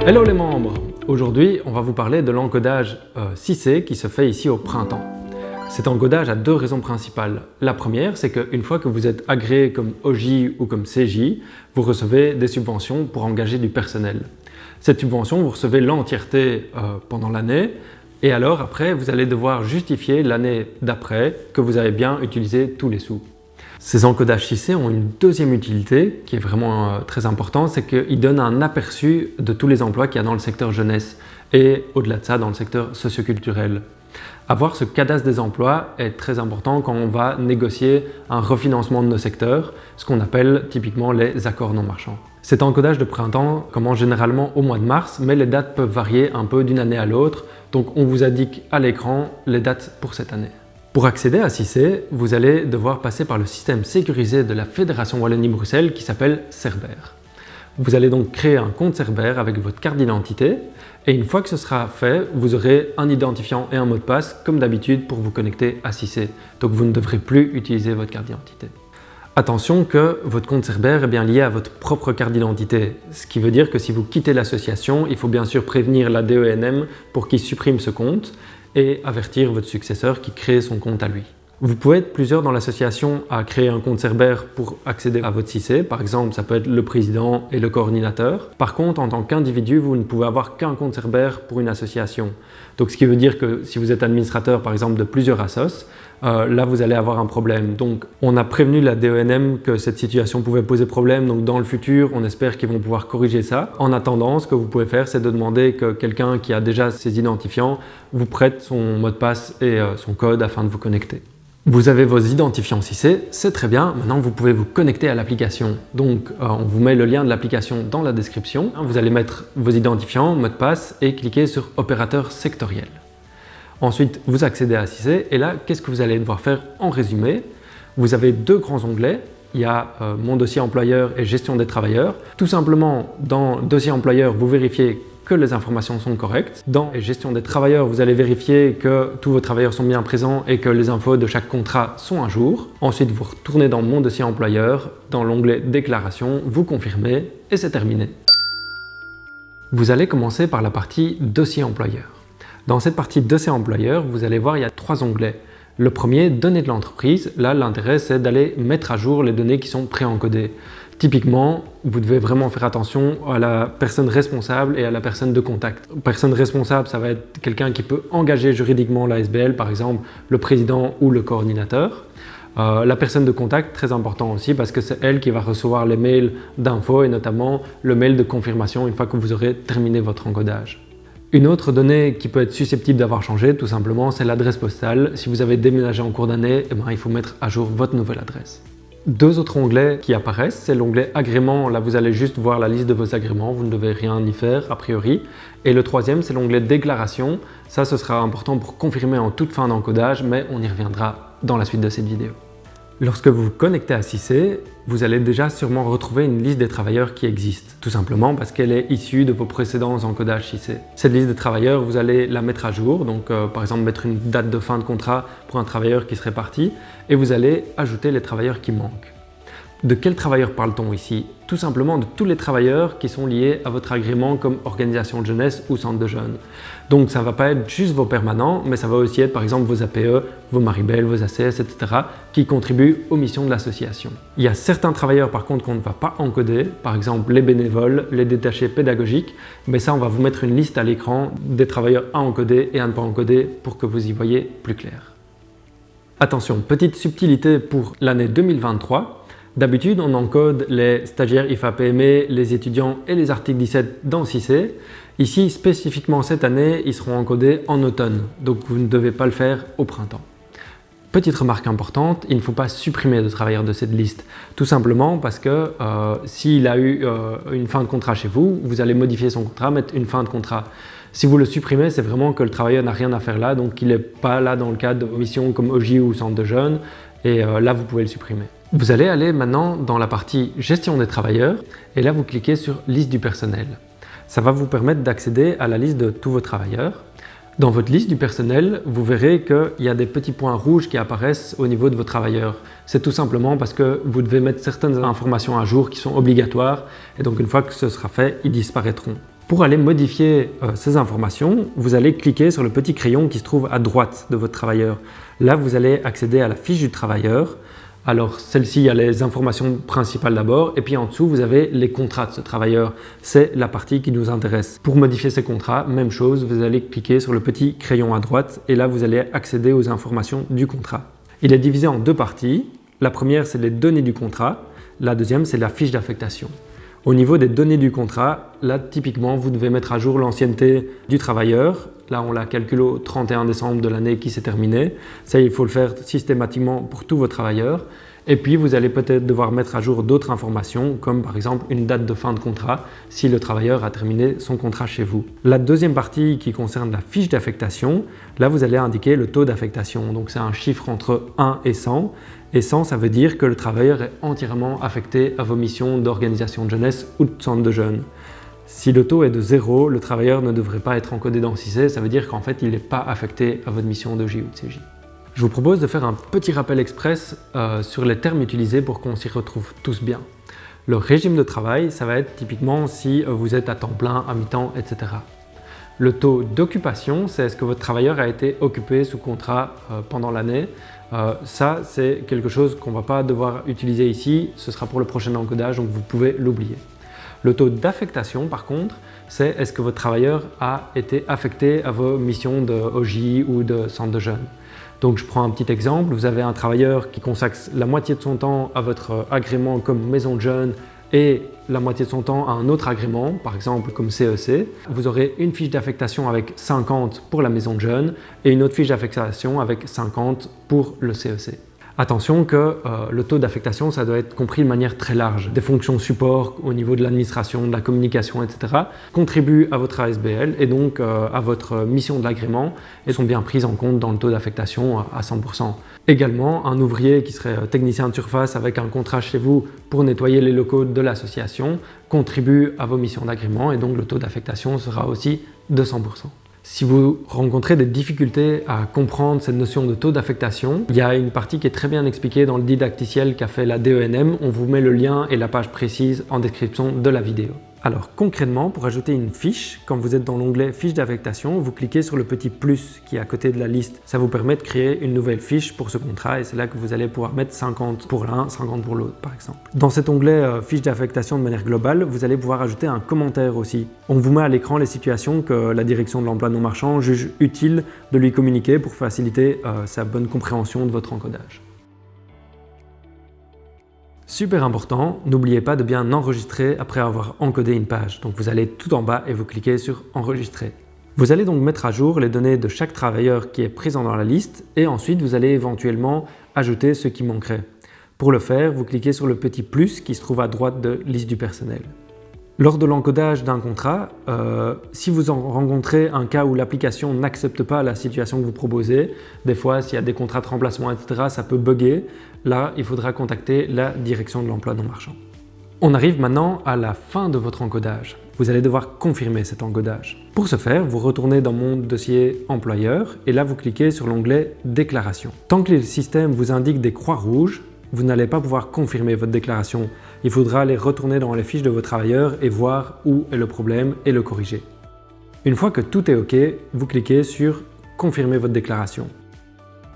Hello les membres! Aujourd'hui, on va vous parler de l'encodage 6C qui se fait ici au printemps. Cet encodage a deux raisons principales. La première, c'est qu'une fois que vous êtes agréé comme OJ ou comme CJ, vous recevez des subventions pour engager du personnel. Cette subvention, vous recevez l'entièreté pendant l'année et alors après, vous allez devoir justifier l'année d'après que vous avez bien utilisé tous les sous. Ces encodages 6C ont une deuxième utilité qui est vraiment très importante, c'est qu'ils donnent un aperçu de tous les emplois qu'il y a dans le secteur jeunesse et au-delà de ça dans le secteur socioculturel. Avoir ce cadastre des emplois est très important quand on va négocier un refinancement de nos secteurs, ce qu'on appelle typiquement les accords non marchands. Cet encodage de printemps commence généralement au mois de mars, mais les dates peuvent varier un peu d'une année à l'autre, donc on vous indique à l'écran les dates pour cette année. Pour accéder à 6C, vous allez devoir passer par le système sécurisé de la Fédération Wallonie-Bruxelles qui s'appelle Cerber. Vous allez donc créer un compte Cerber avec votre carte d'identité et une fois que ce sera fait, vous aurez un identifiant et un mot de passe comme d'habitude pour vous connecter à 6C. Donc vous ne devrez plus utiliser votre carte d'identité. Attention que votre compte Cerber est bien lié à votre propre carte d'identité, ce qui veut dire que si vous quittez l'association, il faut bien sûr prévenir la DENM pour qu'il supprime ce compte et avertir votre successeur qui crée son compte à lui. Vous pouvez être plusieurs dans l'association à créer un compte Cerber pour accéder à votre 6C. Par exemple, ça peut être le président et le coordinateur. Par contre, en tant qu'individu, vous ne pouvez avoir qu'un compte Cerber pour une association. Donc, ce qui veut dire que si vous êtes administrateur, par exemple, de plusieurs assos, là, vous allez avoir un problème. Donc, on a prévenu la DENM que cette situation pouvait poser problème. Donc, dans le futur, on espère qu'ils vont pouvoir corriger ça. En attendant, ce que vous pouvez faire, c'est de demander que quelqu'un qui a déjà ses identifiants vous prête son mot de passe et son code afin de vous connecter. Vous avez vos identifiants 6C, c'est très bien. Maintenant, vous pouvez vous connecter à l'application. Donc, on vous met le lien de l'application dans la description. Vous allez mettre vos identifiants, mot de passe et cliquer sur opérateur sectoriel. Ensuite, vous accédez à 6C et là, qu'est-ce que vous allez devoir faire en résumé? Vous avez deux grands onglets. Il y a mon dossier employeur et gestion des travailleurs. Tout simplement, dans dossier employeur, vous vérifiez que les informations sont correctes. Dans gestion des travailleurs, vous allez vérifier que tous vos travailleurs sont bien présents et que les infos de chaque contrat sont à jour. Ensuite, vous retournez dans mon dossier employeur, dans l'onglet déclaration, vous confirmez et c'est terminé. Vous allez commencer par la partie dossier employeur. Dans cette partie dossier employeur, vous allez voir il y a trois onglets. Le premier, données de l'entreprise. Là, l'intérêt, c'est d'aller mettre à jour les données qui sont préencodées. Typiquement, vous devez vraiment faire attention à la personne responsable et à la personne de contact. Personne responsable, ça va être quelqu'un qui peut engager juridiquement l'ASBL, par exemple le président ou le coordinateur. La personne de contact, très important aussi parce que c'est elle qui va recevoir les mails d'info et notamment le mail de confirmation une fois que vous aurez terminé votre encodage. Une autre donnée qui peut être susceptible d'avoir changé, tout simplement, c'est l'adresse postale. Si vous avez déménagé en cours d'année, il faut mettre à jour votre nouvelle adresse. Deux autres onglets qui apparaissent, c'est l'onglet agrément, là vous allez juste voir la liste de vos agréments, vous ne devez rien y faire a priori. Et le troisième, c'est l'onglet déclaration, ça ce sera important pour confirmer en toute fin d'encodage, mais on y reviendra dans la suite de cette vidéo. Lorsque vous vous connectez à 6C, vous allez déjà sûrement retrouver une liste des travailleurs qui existe, tout simplement parce qu'elle est issue de vos précédents encodages 6C. Cette liste de travailleurs, vous allez la mettre à jour, donc par exemple mettre une date de fin de contrat pour un travailleur qui serait parti, et vous allez ajouter les travailleurs qui manquent. De quels travailleurs parle-t-on ici? Tout simplement de tous les travailleurs qui sont liés à votre agrément comme organisation de jeunesse ou centre de jeunes. Donc ça ne va pas être juste vos permanents, mais ça va aussi être par exemple vos APE, vos Maribel, vos ACS, etc. qui contribuent aux missions de l'association. Il y a certains travailleurs par contre qu'on ne va pas encoder, par exemple les bénévoles, les détachés pédagogiques, mais ça on va vous mettre une liste à l'écran des travailleurs à encoder et à ne pas encoder pour que vous y voyez plus clair. Attention, petite subtilité pour l'année 2023. D'habitude, on encode les stagiaires IFA-PME, les étudiants et les articles 17 dans 6C. Ici, spécifiquement cette année, ils seront encodés en automne, donc vous ne devez pas le faire au printemps. Petite remarque importante, il ne faut pas supprimer de travailleurs de cette liste, tout simplement parce que s'il a eu une fin de contrat chez vous, vous allez modifier son contrat, mettre une fin de contrat. Si vous le supprimez, c'est vraiment que le travailleur n'a rien à faire là, donc il n'est pas là dans le cadre de missions comme OJ ou centre de jeunes, et là vous pouvez le supprimer. Vous allez aller maintenant dans la partie gestion des travailleurs et là vous cliquez sur liste du personnel. Ça va vous permettre d'accéder à la liste de tous vos travailleurs. Dans votre liste du personnel, vous verrez qu'il y a des petits points rouges qui apparaissent au niveau de vos travailleurs. C'est tout simplement parce que vous devez mettre certaines informations à jour qui sont obligatoires et donc une fois que ce sera fait, ils disparaîtront. Pour aller modifier ces informations, vous allez cliquer sur le petit crayon qui se trouve à droite de votre travailleur. Là, vous allez accéder à la fiche du travailleur. Alors celle-ci, il y a les informations principales d'abord, et puis en dessous, vous avez les contrats de ce travailleur. C'est la partie qui nous intéresse. Pour modifier ces contrats, même chose, vous allez cliquer sur le petit crayon à droite, et là, vous allez accéder aux informations du contrat. Il est divisé en deux parties. La première, c'est les données du contrat. La deuxième, c'est la fiche d'affectation. Au niveau des données du contrat, là, typiquement, vous devez mettre à jour l'ancienneté du travailleur. Là, on la calcule au 31 décembre de l'année qui s'est terminée. Ça, il faut le faire systématiquement pour tous vos travailleurs. Et puis, vous allez peut-être devoir mettre à jour d'autres informations, comme par exemple une date de fin de contrat, si le travailleur a terminé son contrat chez vous. La deuxième partie qui concerne la fiche d'affectation, là, vous allez indiquer le taux d'affectation. Donc, c'est un chiffre entre 1 et 100. Et 100, ça veut dire que le travailleur est entièrement affecté à vos missions d'organisation de jeunesse ou de centre de jeunes. Si le taux est de 0, le travailleur ne devrait pas être encodé dans 6C, ça veut dire qu'en fait, il n'est pas affecté à votre mission d'OJ ou de CJ. Je vous propose de faire un petit rappel express sur les termes utilisés pour qu'on s'y retrouve tous bien. Le régime de travail, ça va être typiquement si vous êtes à temps plein, à mi-temps, etc. Le taux d'occupation, c'est est-ce que votre travailleur a été occupé sous contrat pendant l'année. Ça, c'est quelque chose qu'on ne va pas devoir utiliser ici, ce sera pour le prochain encodage, donc vous pouvez l'oublier. Le taux d'affectation, par contre, c'est est-ce que votre travailleur a été affecté à vos missions de OJ ou de centre de jeunes. Donc je prends un petit exemple, vous avez un travailleur qui consacre la moitié de son temps à votre agrément comme maison de jeunes et la moitié de son temps à un autre agrément, par exemple comme CEC. Vous aurez une fiche d'affectation avec 50 pour la maison de jeunes et une autre fiche d'affectation avec 50 pour le CEC. Attention que le taux d'affectation, ça doit être compris de manière très large. Des fonctions support au niveau de l'administration, de la communication, etc. contribuent à votre ASBL et donc à votre mission de l'agrément et sont bien prises en compte dans le taux d'affectation à 100%. Également, un ouvrier qui serait technicien de surface avec un contrat chez vous pour nettoyer les locaux de l'association contribue à vos missions d'agrément et donc le taux d'affectation sera aussi de 100%. Si vous rencontrez des difficultés à comprendre cette notion de taux d'affectation, il y a une partie qui est très bien expliquée dans le didacticiel qu'a fait la DENM. On vous met le lien et la page précise en description de la vidéo. Alors concrètement, pour ajouter une fiche, quand vous êtes dans l'onglet fiche d'affectation, vous cliquez sur le petit plus qui est à côté de la liste. Ça vous permet de créer une nouvelle fiche pour ce contrat et c'est là que vous allez pouvoir mettre 50 pour l'un, 50 pour l'autre par exemple. Dans cet onglet fiche d'affectation de manière globale, vous allez pouvoir ajouter un commentaire aussi. On vous met à l'écran les situations que la direction de l'emploi non marchand juge utile de lui communiquer pour faciliter sa bonne compréhension de votre encodage. Super important, n'oubliez pas de bien enregistrer après avoir encodé une page. Donc vous allez tout en bas et vous cliquez sur enregistrer. Vous allez donc mettre à jour les données de chaque travailleur qui est présent dans la liste et ensuite vous allez éventuellement ajouter ce qui manquerait. Pour le faire, vous cliquez sur le petit plus qui se trouve à droite de liste du personnel. Lors de l'encodage d'un contrat, si vous rencontrez un cas où l'application n'accepte pas la situation que vous proposez, des fois s'il y a des contrats de remplacement, etc., ça peut bugger. Là, il faudra contacter la direction de l'emploi non marchand. On arrive maintenant à la fin de votre encodage. Vous allez devoir confirmer cet encodage. Pour ce faire, vous retournez dans mon dossier employeur et là vous cliquez sur l'onglet déclaration. Tant que le système vous indique des croix rouges, vous n'allez pas pouvoir confirmer votre déclaration. Il faudra aller retourner dans les fiches de vos travailleurs et voir où est le problème et le corriger. Une fois que tout est OK, vous cliquez sur « Confirmer votre déclaration ».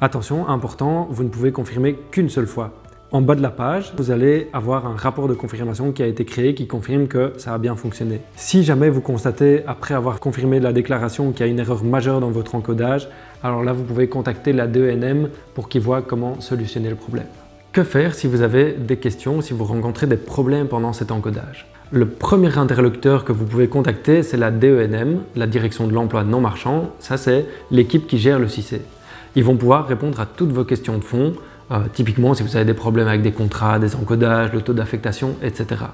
Attention, important, vous ne pouvez confirmer qu'une seule fois. En bas de la page, vous allez avoir un rapport de confirmation qui a été créé qui confirme que ça a bien fonctionné. Si jamais vous constatez, après avoir confirmé la déclaration, qu'il y a une erreur majeure dans votre encodage, alors là, vous pouvez contacter la DENM pour qu'ils voient comment solutionner le problème. Que faire si vous avez des questions, si vous rencontrez des problèmes pendant cet encodage? Le premier interlocuteur que vous pouvez contacter, c'est la DENM, la direction de l'emploi non marchand. Ça, c'est l'équipe qui gère le 6C. Ils vont pouvoir répondre à toutes vos questions de fond, typiquement si vous avez des problèmes avec des contrats, des encodages, le taux d'affectation, etc.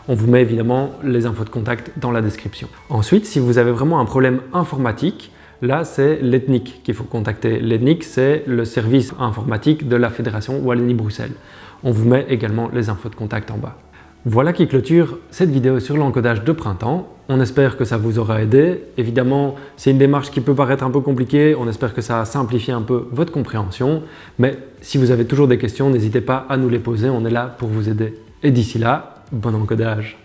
On vous met évidemment les infos de contact dans la description. Ensuite, si vous avez vraiment un problème informatique, là, c'est l'ETNIC qu'il faut contacter. L'ETNIC, c'est le service informatique de la Fédération Wallonie-Bruxelles. On vous met également les infos de contact en bas. Voilà qui clôture cette vidéo sur l'encodage de printemps. On espère que ça vous aura aidé. Évidemment, c'est une démarche qui peut paraître un peu compliquée. On espère que ça a simplifié un peu votre compréhension. Mais si vous avez toujours des questions, n'hésitez pas à nous les poser. On est là pour vous aider. Et d'ici là, bon encodage!